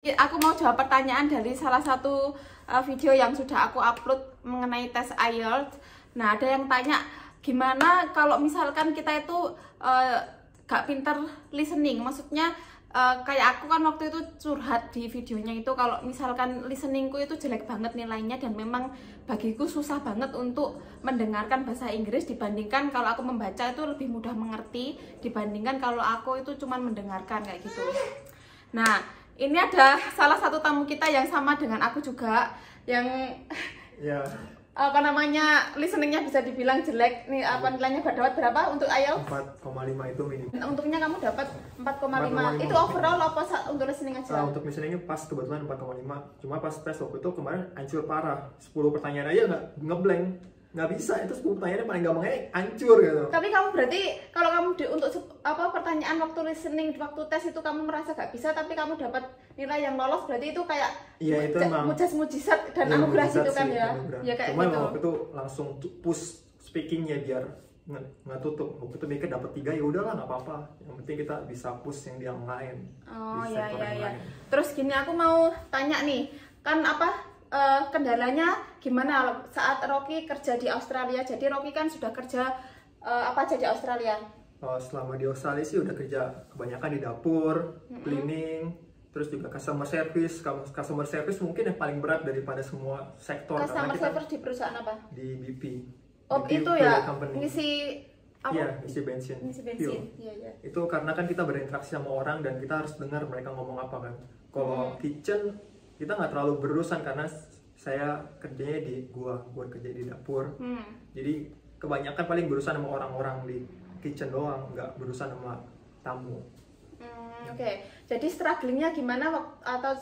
Aku mau jawab pertanyaan dari salah satu video yang sudah aku upload mengenai tes IELTS. Nah, ada yang tanya gimana kalau misalkan kita itu gak pinter listening. Maksudnya kayak aku kan waktu itu curhat di videonya itu kalau misalkan listeningku itu jelek banget nilainya, dan memang bagiku susah banget untuk mendengarkan bahasa Inggris dibandingkan kalau aku membaca itu lebih mudah mengerti dibandingkan kalau aku itu cuma mendengarkan kayak gitu. Nah, ini ada salah satu tamu kita yang sama dengan aku juga, yang apa namanya, listeningnya bisa dibilang jelek. Nih, apa nilainya dapat berapa untuk IELTS? 4,5 itu minimum. Untungnya kamu dapat 4,5. Itu overall apa untuk listening aja? Untuk listeningnya pas, kebetulan 4,5. Cuma pas tes waktu itu kemarin hancur parah. 10 pertanyaan aja ngeblank. Nggak bisa, itu 10 pertanyaan paling gampangnya hancur gitu. Tapi kamu berarti kalau kamu untuk pertanyaan waktu listening, waktu tes itu kamu merasa gak bisa, tapi kamu dapat nilai yang lolos, berarti itu kayak itu emang mujizat dan anugerah itu kan ya? Ya kayak cuma gitu. waktu itu langsung push speakingnya biar nggak tutup. Waktu itu mikir dapat 3 ya udahlah nggak apa-apa. Yang penting kita bisa push yang lain. Oh ya. Terus gini, aku mau tanya nih, kan kendalanya gimana saat Rocky kerja di Australia? Jadi Rocky kan sudah kerja apa aja di Australia? Selama di Australia sih udah kerja kebanyakan di dapur, cleaning, terus juga customer service. Customer service mungkin yang paling berat daripada semua sektor. Customer service di perusahaan apa? Di BP. Oh, BP itu ya, company. ngisi apa? Iya, ngisi bensin. Iya. Itu karena kan kita berinteraksi sama orang dan kita harus dengar mereka ngomong apa kan. Kalau kitchen kita nggak terlalu berurusan karena saya kerjanya di gua kerja di dapur. Jadi kebanyakan paling berurusan sama orang-orang di kitchen doang, nggak berurusan sama tamu. Oke. Jadi strugglingnya gimana, atau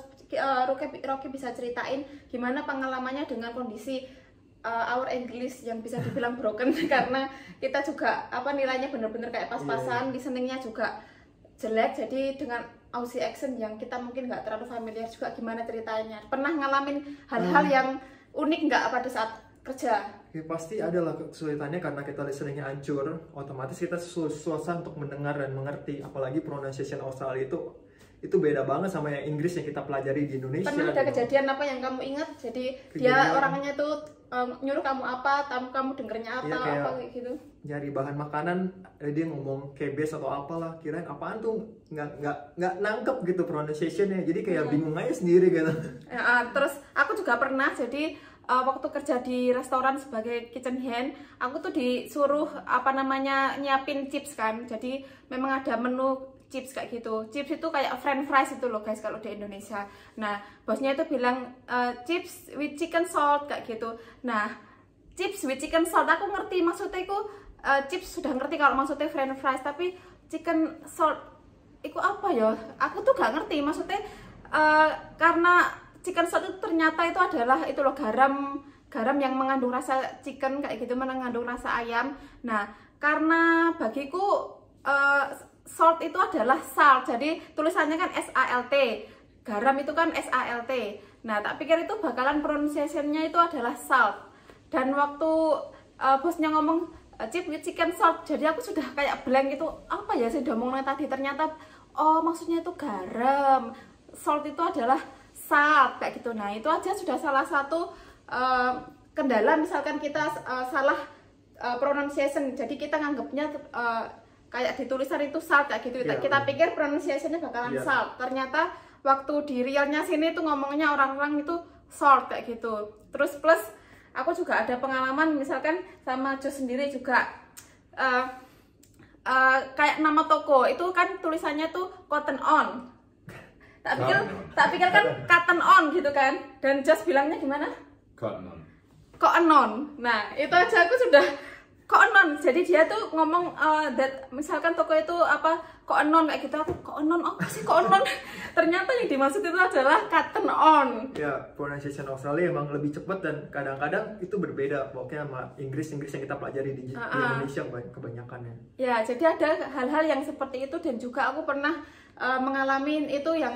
Rocky bisa ceritain gimana pengalamannya dengan kondisi our English yang bisa dibilang broken karena kita juga nilainya bener-bener kayak pas-pasan, listeningnya juga jelek. Jadi dengan Aussie accent yang kita mungkin nggak terlalu familiar juga, gimana ceritanya? Pernah ngalamin hal-hal yang unik nggak pada saat kerja? Ya, pasti ada lah kesulitannya karena kita listeningnya hancur. Otomatis kita susah untuk mendengar dan mengerti. Apalagi pronunciation Australia itu beda banget sama yang Inggris yang kita pelajari di Indonesia. Pernah ada kejadian apa yang kamu ingat? Jadi dia orangnya tuh nyuruh kamu apa, kamu dengernya apa, apa kayak gitu? Nyari bahan makanan, dia ngomong kebes atau apalah, kirain apaan tuh, nggak nangkep gitu pronunciationnya, jadi kayak bingung aja sendiri gitu. Terus aku juga pernah, jadi waktu kerja di restoran sebagai kitchen hand, aku tuh disuruh nyiapin chips kan. Jadi memang ada menu chips kayak gitu. Chips itu kayak french fries itu loh guys kalau di Indonesia. Nah, bosnya itu bilang chips with chicken salt kayak gitu. Nah, chips with chicken salt aku ngerti maksudnya itu, chips sudah ngerti kalau maksudnya french fries, tapi chicken salt itu apa ya? Aku tuh gak ngerti maksudnya, karena chicken salt itu ternyata itu adalah itu loh garam yang mengandung rasa chicken kayak gitu, mengandung rasa ayam. Nah, karena bagiku salt itu adalah salt, jadi tulisannya kan SALT, garam itu kan SALT. Nah, tak pikir itu bakalan pronunciation-nya itu adalah salt. Dan waktu bosnya ngomong chip with chicken salt, jadi aku sudah kayak blank, itu apa ya sih ngomongnya tadi, ternyata oh maksudnya itu garam, salt itu adalah salt kayak gitu. Nah, itu aja sudah salah satu kendala misalkan kita salah pronunciation, jadi kita nganggapnya kayak di tulisan itu salt kayak gitu. Kita pikir pronunciation-nya bakalan salt. Ternyata waktu di realnya sini tuh ngomongnya orang-orang itu salt kayak gitu. Terus plus aku juga ada pengalaman misalkan sama Jo sendiri juga, kayak nama toko itu kan tulisannya tuh Cotton On. Tak pikir kan cotton on gitu kan. Dan Jos bilangnya gimana? Cotton on. Cotton on. Nah, itu aja aku sudah cotton on. Jadi dia tuh ngomong misalkan toko itu cotton on kayak gitu. Aku cotton on, apa sih cotton on? Ternyata yang dimaksud itu adalah cotton on. Ya, pronunciation Australia emang lebih cepat dan kadang-kadang itu berbeda pokoknya sama Inggris yang kita pelajari di Indonesia kebanyakannya. Ya, jadi ada hal-hal yang seperti itu. Dan juga aku pernah mengalami itu yang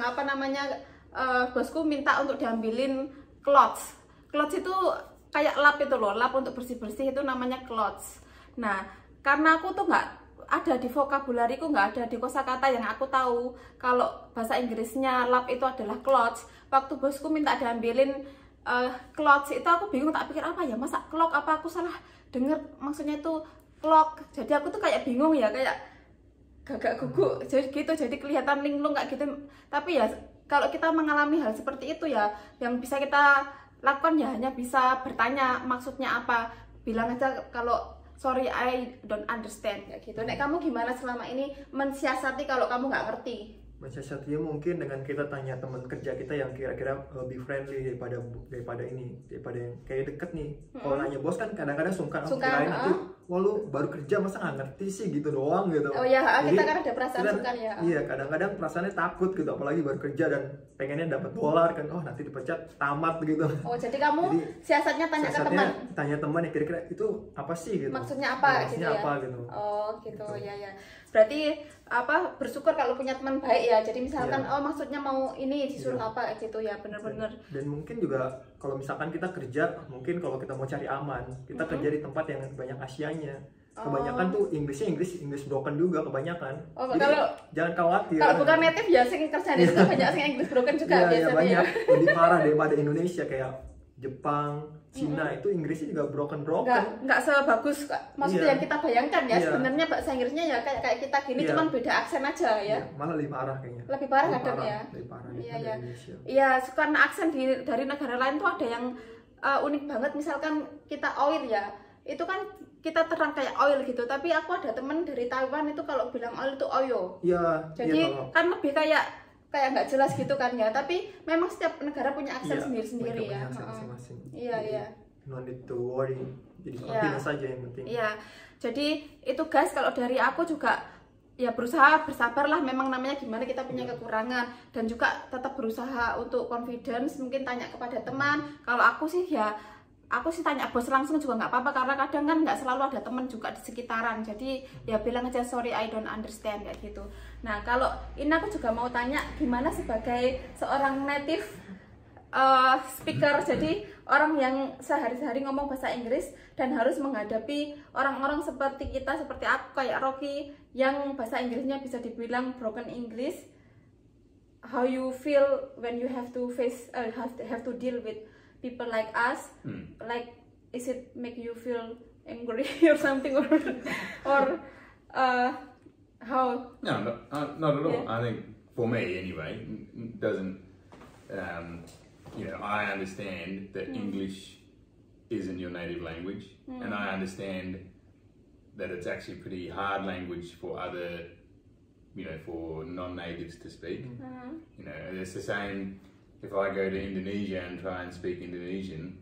bosku minta untuk diambilin cloths. Cloths itu kayak lap itu loh, lap untuk bersih-bersih itu namanya cloths. Nah, karena aku tuh ada di vokabulariku, nggak ada di kosakata yang aku tahu. Kalau bahasa Inggrisnya lap itu adalah clothes. Waktu bosku minta diambilin clothes itu aku bingung, tak pikir apa ya, masa clock, apa aku salah denger maksudnya itu clock. Jadi aku tuh kayak bingung ya, kayak gagak guguk jadi gitu, jadi kelihatan linglung kayak gitu. Tapi ya kalau kita mengalami hal seperti itu ya, yang bisa kita lakukan ya hanya bisa bertanya maksudnya apa, bilang aja kalau sorry I don't understand kayak gitu. Nek kamu gimana selama ini mensiasati kalau kamu nggak ngerti? Mensiasatinya mungkin dengan kita tanya teman kerja kita yang kira-kira lebih friendly daripada yang kayak deket nih. Kalau nanya bos kan kadang-kadang sungkan kirain itu, wah lu baru kerja masa nggak ngerti sih gitu doang gitu. Oh ya, jadi, kita kan ada perasaan sungkan ya. Iya, kadang-kadang perasaannya takut gitu, apalagi baru kerja dan pengennya dapat dolar kan, oh nanti dipecat tamat gitu. Oh jadi kamu siasatnya tanya ke teman? Tanya teman ya kira-kira itu apa sih gitu. Maksudnya apa gitu ya? Gitu. Oh gitu ya. Berarti apa, bersyukur kalau punya teman baik ya. Jadi misalkan oh maksudnya mau ini disuruh apa gitu ya, bener-bener. Dan mungkin juga kalau misalkan kita kerja, mungkin kalau kita mau cari aman, kita kerja di tempat yang banyak Asianya. Kebanyakan tuh English broken juga kebanyakan. Oh, jadi kalau jangan khawatir. Kalau bukan native ya sing kerja di situ banyak sing English broken juga biasanya. Banyak. Lebih parah daripada Indonesia kayak Jepang, Cina itu Inggrisnya juga broken. Nggak sebagus maksudnya yang kita bayangkan ya. Sebenarnya bahasa Inggrisnya ya kayak kita gini, cuman beda aksen aja ya. Malah lebih parah kayaknya. Lebih parah kadang ya. Lebih parah Indonesia. Iya, karena aksen dari negara lain tuh ada yang unik banget. Misalkan kita oil ya, itu kan kita terang kayak oil gitu. Tapi aku ada temen dari Taiwan itu kalau bilang oil itu oyo. Iya. Jadi kan lebih kayak nggak jelas gitu kan ya, tapi memang setiap negara punya aksen sendiri-sendiri ya. Iya. No need to worry. Jadi happiness saja yang penting. Iya. Jadi itu guys, kalau dari aku juga ya berusaha bersabar lah, memang namanya gimana kita punya kekurangan, dan juga tetap berusaha untuk confidence, mungkin tanya kepada teman. Kalau aku sih tanya bos langsung juga nggak apa-apa, karena kadang kan nggak selalu ada teman juga di sekitaran. Jadi ya bilang aja sorry I don't understand kayak gitu. Nah kalau ini aku juga mau tanya, gimana sebagai seorang native speaker, jadi orang yang sehari-hari ngomong bahasa Inggris dan harus menghadapi orang-orang seperti kita, seperti aku kayak Rocky yang bahasa Inggrisnya bisa dibilang broken English. How you feel when you have to have to deal with people like us? Like, is it make you feel angry or something, or how? No, not at all. Yeah. I think for me anyway, it doesn't. I understand that English isn't your native language, and I understand that it's actually pretty hard language for other, for non-natives to speak. It's the same. If I go to Indonesia and try and speak Indonesian,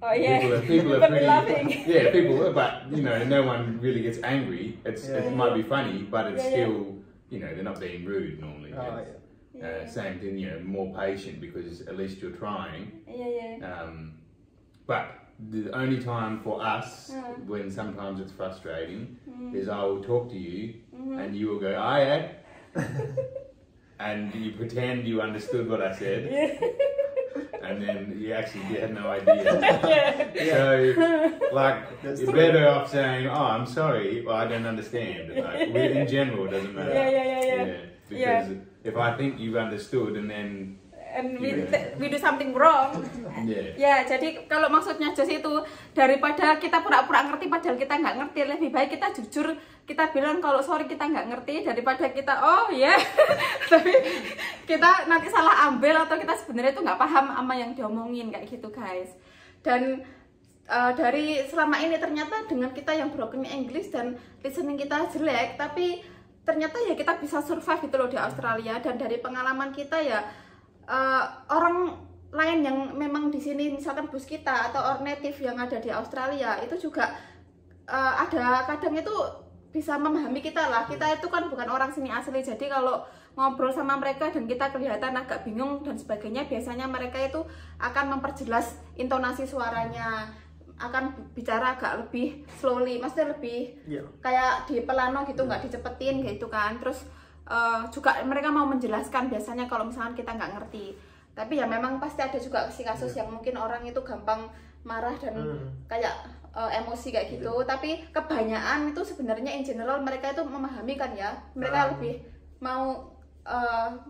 people are pretty laughing. Yeah, people, but no one really gets angry. It might be funny, but it's still, they're not being rude normally. Same thing, more patient because at least you're trying. But the only time for us when sometimes it's frustrating is I will talk to you and you will go, "Ayat," and you pretend you understood what I said. And then you actually had no idea. So, you're better off saying, "Oh, I'm sorry, well, I don't understand." In general, it doesn't matter. Because if I think you've understood and then we do something wrong. Ya, jadi kalau maksudnya Jos itu, daripada kita pura-pura ngerti padahal kita nggak ngerti, lebih baik kita jujur, kita bilang kalau sorry kita nggak ngerti, daripada kita tapi kita nanti salah ambil atau kita sebenarnya itu nggak paham sama yang diomongin kayak gitu guys. Dan dari selama ini ternyata dengan kita yang broken English dan listening kita jelek, tapi ternyata ya kita bisa survive gitu loh di Australia. Dan dari pengalaman kita ya orang lain yang memang di sini, misalkan bos kita atau orang native yang ada di Australia itu juga ada kadang itu bisa memahami kita lah. Kita itu kan bukan orang sini asli, jadi kalau ngobrol sama mereka dan kita kelihatan agak bingung dan sebagainya, biasanya mereka itu akan memperjelas intonasi suaranya, akan bicara agak lebih slowly, maksudnya lebih kayak di pelano gitu, nggak dicepetin gitu kan. Terus juga mereka mau menjelaskan biasanya kalau misalkan kita nggak ngerti. Tapi ya memang pasti ada juga kasus yang mungkin orang itu gampang marah dan kayak emosi kayak gitu. Tapi kebanyakan itu sebenarnya in general mereka itu memahami kan ya. Mereka lebih mau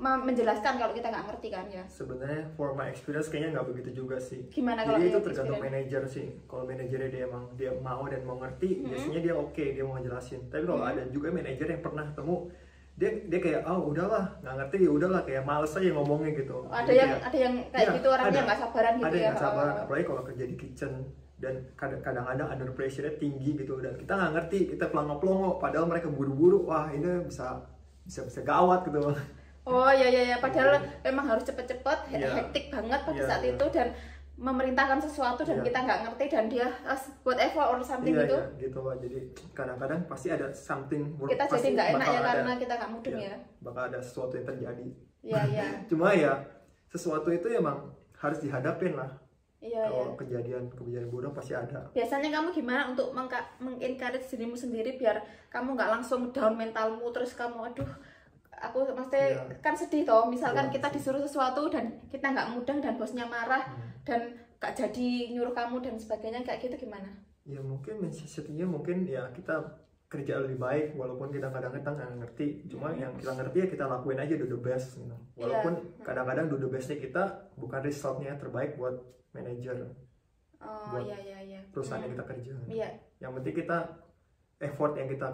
menjelaskan kalau kita nggak ngerti kan ya. Sebenarnya for my experience kayaknya nggak begitu juga sih. Gimana kalau jadi itu tergantung manajer sih. Kalau manajernya dia mau dan mau ngerti, biasanya dia oke, dia mau ngejelasin. Tapi kalau ada juga manajer yang pernah ketemu, dia kayak udahlah nggak ngerti, ya udahlah, kayak males aja ngomongnya gitu. Ada yang kayak gitu, orangnya nggak sabaran gitu. Ada yang nggak sabaran, apalagi kalau kerja di kitchen dan kadang-kadang under pressure-nya tinggi gitu, dan kita nggak ngerti, kita pelongo-pelongo, padahal mereka buru-buru, wah ini bisa gawat gitu. Oh ya, padahal memang harus cepet-cepet, hektik banget pada saat itu, dan memerintahkan sesuatu dan kita nggak ngerti, dan dia whatever or something gitu. Gitu lah. Jadi kadang-kadang pasti ada something kita jadi nggak enak ya karena kita nggak mudeng ya. Bakal ada sesuatu yang terjadi. Iya. Cuma ya sesuatu itu emang harus dihadapin lah. Kalau kejadian buruk pasti ada. Biasanya kamu gimana untuk mengencourage dirimu sendiri biar kamu nggak langsung down mentalmu, terus kamu aku maksudnya kan sedih toh, misalkan kita disuruh sesuatu dan kita nggak mudeng dan bosnya marah dan nggak jadi nyuruh kamu dan sebagainya, kayak gitu gimana? Ya mungkin setidaknya mungkin ya kita kerja lebih baik walaupun kita kadang-kadang nggak ngerti, cuma yang kita ngerti ya kita lakuin aja do the best gitu. Walaupun kadang-kadang do the bestnya kita bukan resultnya terbaik buat manajer, buat perusahaan yang kita kerja. Yang penting kita effort yang kita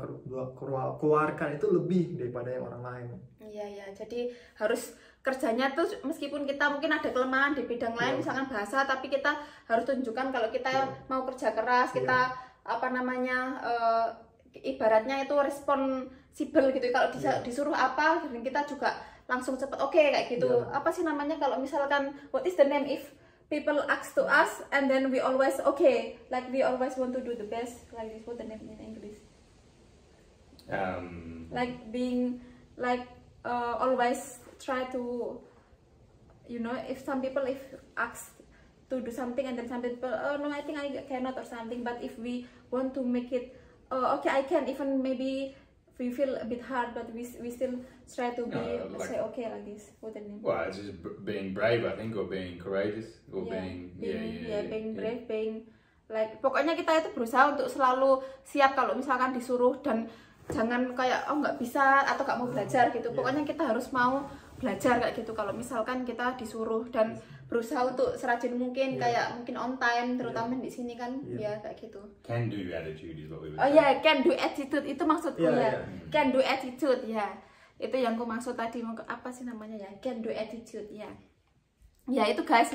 keluarkan itu lebih daripada yang orang lain. Iya, jadi harus kerjanya tuh meskipun kita mungkin ada kelemahan di bidang lain, misalkan bahasa, tapi kita harus tunjukkan kalau kita mau kerja keras, kita ibaratnya itu responsibel gitu. Kalau disuruh apa, dan kita juga langsung cepet oke kayak gitu. Apa sih namanya kalau misalkan what is the name if people ask to us and then we always like we always want to do the best, like this, what the name in English? Like being like always try to, if some people ask to do something and then some people no I think I cannot or something, but if we want to make it I can, even maybe we feel a bit hard, but we still try to be like this. What the name? Well, it's just being brave, I think, or being courageous, or being brave, being like, pokoknya kita itu berusaha untuk selalu siap kalau misalkan disuruh, dan jangan kayak nggak bisa atau nggak mau belajar gitu. Pokoknya kita harus mau belajar kayak gitu kalau misalkan kita disuruh, dan berusaha untuk serajin mungkin, kayak mungkin on time, terutama di sini kan kayak gitu. Can do attitude is what we were saying. Can do attitude itu maksudku can do attitude itu yang ku maksud tadi. Apa sih namanya ya, can do attitude ya itu guys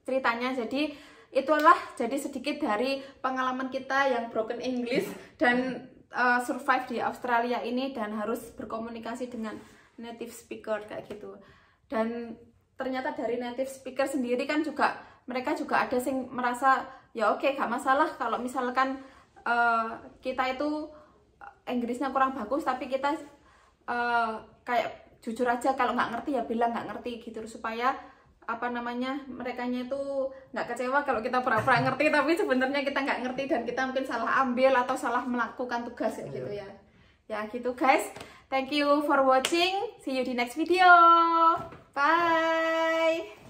ceritanya. Jadi itulah jadi sedikit dari pengalaman kita yang broken English dan survive di Australia ini, dan harus berkomunikasi dengan native speaker kayak gitu. Dan ternyata dari native speaker sendiri kan juga mereka juga ada yang merasa gak masalah kalau misalkan kita itu Inggrisnya kurang bagus, tapi kita kayak jujur aja kalau nggak ngerti ya bilang nggak ngerti gitu, supaya merekanya itu nggak kecewa kalau kita pura-pura ngerti tapi sebenarnya kita nggak ngerti dan kita mungkin salah ambil atau salah melakukan tugas gitu ya gitu guys. Thank you for watching, see you di next video, bye.